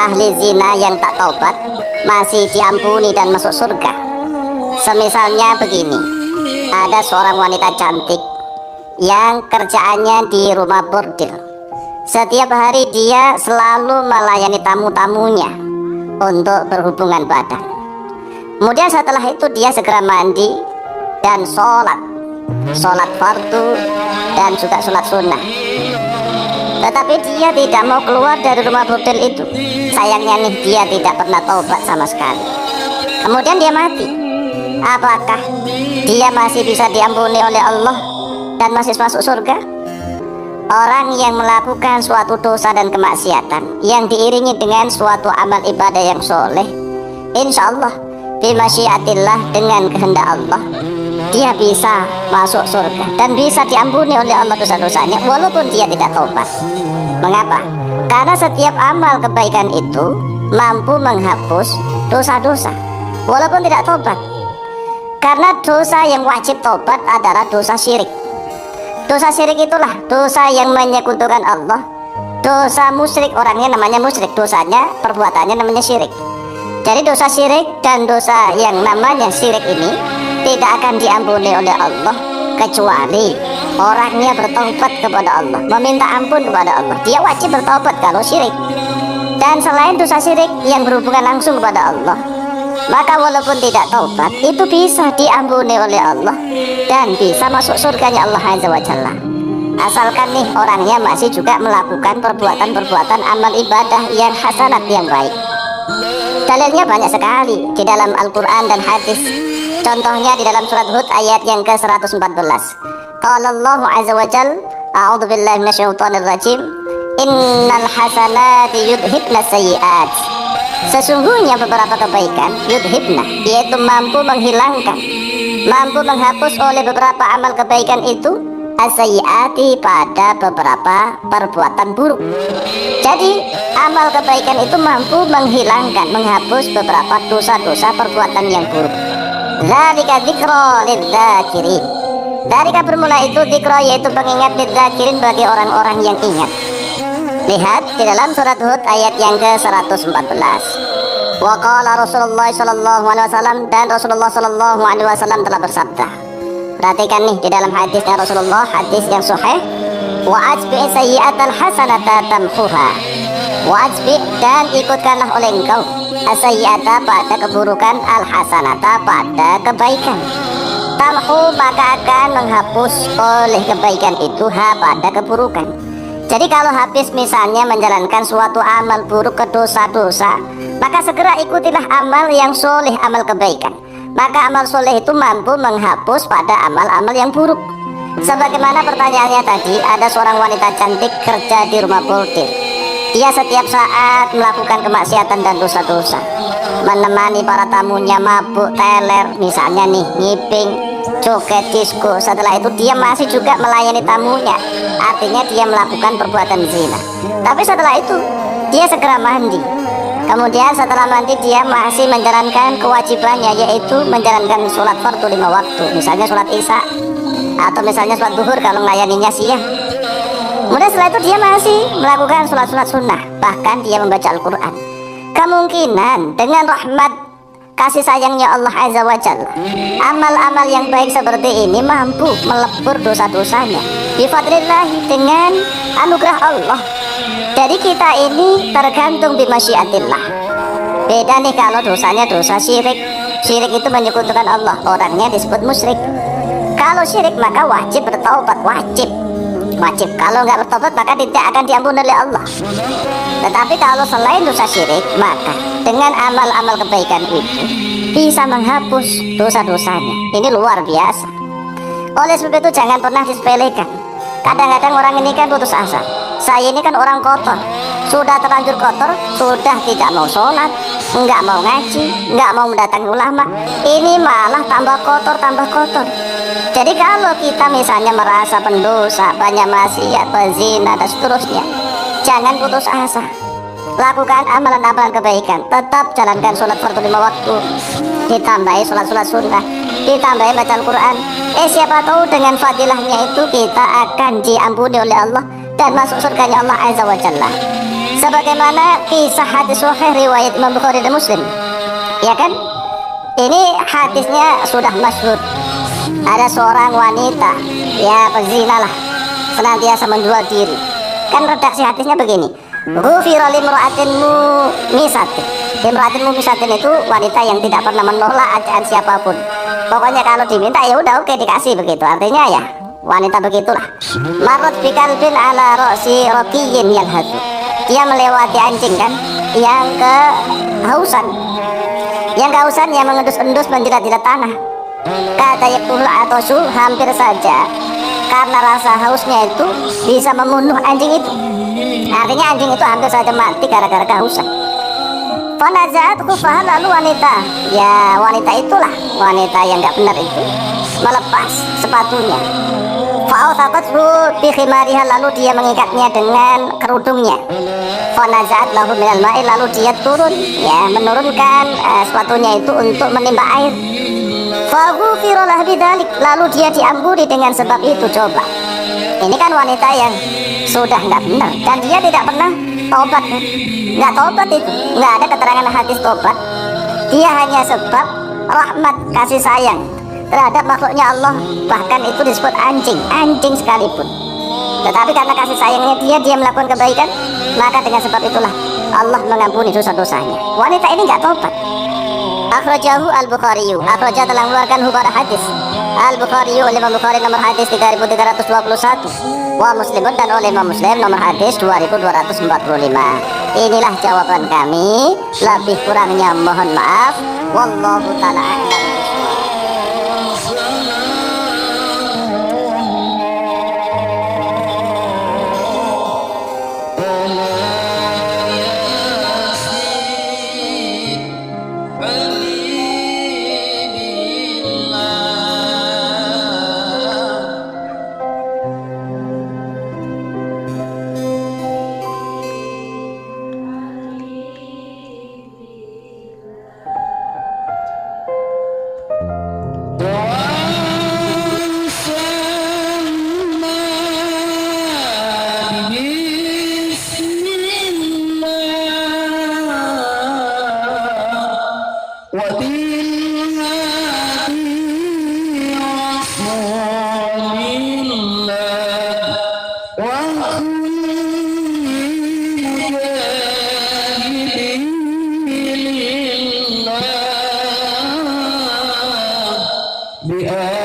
ahli zina yang tak taubat masih diampuni dan masuk surga. Semisalnya begini, ada seorang wanita cantik yang kerjaannya di rumah bordil. Setiap hari dia selalu melayani tamu-tamunya untuk berhubungan badan. Kemudian setelah itu dia segera mandi dan sholat fardu dan juga sholat sunnah. Tetapi dia tidak mau keluar dari rumah bordil itu. Sayangnya nih, dia tidak pernah taubat sama sekali. Kemudian dia mati. Apakah dia masih bisa diampuni oleh Allah dan masih masuk surga? Orang yang melakukan suatu dosa dan kemaksiatan yang diiringi dengan suatu amal ibadah yang soleh, insya Allah bimasyiatillah, dengan kehendak Allah, dia bisa masuk surga dan bisa diampuni oleh Allah dosa-dosanya walaupun dia tidak taubat. Mengapa? Karena setiap amal kebaikan itu mampu menghapus dosa-dosa walaupun tidak taubat. Karena dosa yang wajib taubat adalah dosa syirik. Dosa syirik itulah dosa yang menyekutukan Allah. Dosa musyrik, orangnya namanya musyrik, dosanya, perbuatannya namanya syirik. Jadi dosa syirik dan dosa yang namanya syirik ini tidak akan diampuni oleh Allah kecuali orangnya bertaubat kepada Allah, meminta ampun kepada Allah. Dia wajib bertaubat kalau syirik. Dan selain dosa syirik yang berhubungan langsung kepada Allah, maka walaupun tidak taubat itu bisa diampuni oleh Allah dan bisa masuk surganya Allah Azza wa Jalla. Asalkan nih orangnya masih juga melakukan perbuatan-perbuatan amal ibadah yang hasanat, yang baik. Dalilnya banyak sekali di dalam Al-Quran dan hadis. Contohnya di dalam surat Hud ayat yang ke-114. Qala Allah Azza wa Jalla, a'udzu billahi minasyaitonir rajim, innal hasanati yudhibna sayyi'at. Sesungguhnya beberapa kebaikan yudhibna, yaitu mampu menghilangkan, mampu menghapus oleh beberapa amal kebaikan itu as-sayyi'ati, pada beberapa perbuatan buruk. Jadi amal kebaikan itu mampu menghilangkan, menghapus beberapa dosa-dosa perbuatan yang buruk. Dzalika dzikra lidzakirin. Dzalika bermula itu dzikra, yaitu pengingat, lidzakirin, bagi orang-orang yang ingat. Lihat di dalam surat Hud ayat yang ke-114. Wa qala Rasulullah sallallahu alaihi wasallam, dan Rasulullah sallallahu alaihi wasallam telah bersabda. Perhatikan nih di dalam hadisnya Rasulullah, hadis yang sahih. Wa ajbi sayyi'atal hasanata tamhuha. Wa ajbi, dan ikutkanlah oleh engkau as-sayyi'ata, pada keburukan, al-hasanata, pada kebaikan. Tamhu, maka akan menghapus oleh kebaikan itu ha, pada keburukan. Jadi kalau habis misalnya menjalankan suatu amal buruk ke dosa-dosa, maka segera ikutilah amal yang soleh, amal kebaikan. Maka amal soleh itu mampu menghapus pada amal-amal yang buruk. Sebagaimana pertanyaannya tadi, ada seorang wanita cantik kerja di rumah bordil. Dia setiap saat melakukan kemaksiatan dan dosa-dosa, menemani para tamunya mabuk, teler, misalnya nih, ngiping, joget, disco. Setelah itu dia masih juga melayani tamunya, artinya dia melakukan perbuatan zina. Tapi setelah itu dia segera mandi. Kemudian setelah mandi dia masih menjalankan kewajibannya, yaitu menjalankan sholat fardu 5 waktu, misalnya sholat isya atau misalnya sholat duhur kalau melayaninya siang. Kemudian setelah itu dia masih melakukan sholat-sholat sunnah, bahkan dia membaca Al-Quran. Kemungkinan dengan rahmat kasih sayangnya Allah Azza wa Jalla, amal-amal yang baik seperti ini mampu melebur dosa-dosanya bifadlillah, dengan anugerah Allah. Jadi kita ini tergantung bimasyiatillah. Beda nih kalau dosanya dosa syirik. Syirik itu menyekutukan Allah, orangnya disebut musyrik. Kalau syirik maka wajib bertaubat, wajib. Kalau nggak bertobat maka tidak akan diampuni oleh Allah. Tetapi kalau selain dosa syirik, maka dengan amal-amal kebaikan itu bisa menghapus dosa-dosanya. Ini luar biasa. Oleh sebab itu jangan pernah disepelekan. Kadang-kadang orang ini kan putus asa. Saya ini kan orang kotor, sudah terlanjur kotor, sudah tidak mau sholat, nggak mau ngaji, nggak mau mendatangi ulama. Ini malah tambah kotor, tambah kotor. Jadi kalau kita misalnya merasa pendosa, banyak maksiat, pezina dan seterusnya, jangan putus asa. Lakukan amalan-amalan kebaikan, tetap jalankan sholat fardu 5 waktu, ditambahi sholat-sholat sunnah, ditambahi baca Al-Quran. Siapa tahu dengan fadilahnya itu kita akan diampuni oleh Allah dan masuk surganya Allah Azza wa Jalla. sebagaimana kisah hadis sahih riwayat Imam Bukhari dan Muslim, ya kan? Ini hadisnya sudah masyhur. Ada seorang wanita, ya pezina lah, senantiasa menjual diri. Kan redaksi hadisnya begini: ghufira limra'atin mumisatin. Imra'atin mumisatin itu wanita yang tidak pernah menolak ajaan siapapun. Pokoknya kalau diminta ya udah oke dikasih, begitu. Artinya ya wanita begitulah. Marot bikalbin ala ro'si rokiyin yang hatu. Dia melewati anjing kan, yang kehausan, yang mengendus-endus menjilat-jilat tanah. Kata yakul atosu, hampir saja karena rasa hausnya itu bisa membunuh anjing itu. Artinya anjing itu hampir saja mati gara-gara kehausan. Fanazat khufah, lalu wanita itulah wanita yang nggak benar itu melepas sepatunya. Fa'awthaqathu bi khimariha, lalu dia mengikatnya dengan kerudungnya. Fanazat lahu minal ma'i, lalu dia turun, ya menurunkan sepatunya itu untuk menimba air. Faghufira lahu bidzalik, lalu dia diampuni dengan sebab itu. Coba, ini kan wanita yang sudah nggak benar dan dia tidak pernah tobat, nggak tobat, itu nggak ada keterangan hadis tobat. Dia hanya sebab rahmat, kasih sayang terhadap makhluknya Allah, bahkan itu disebut anjing sekalipun. Tetapi karena kasih sayangnya dia melakukan kebaikan, maka dengan sebab itulah Allah mengampuni dosa-dosanya. Wanita ini nggak tobat. Akhrajahu al-Bukhari, akhraja telah mengeluarkan pada hadis al-Bukhari oleh Imam Bukhari nomor hadis 3321, wa Muslimun dan oleh Imam Muslim nomor hadis 2245. Inilah jawaban kami, lebih kurangnya mohon maaf. Wallahu ta'ala a'lam. بآيات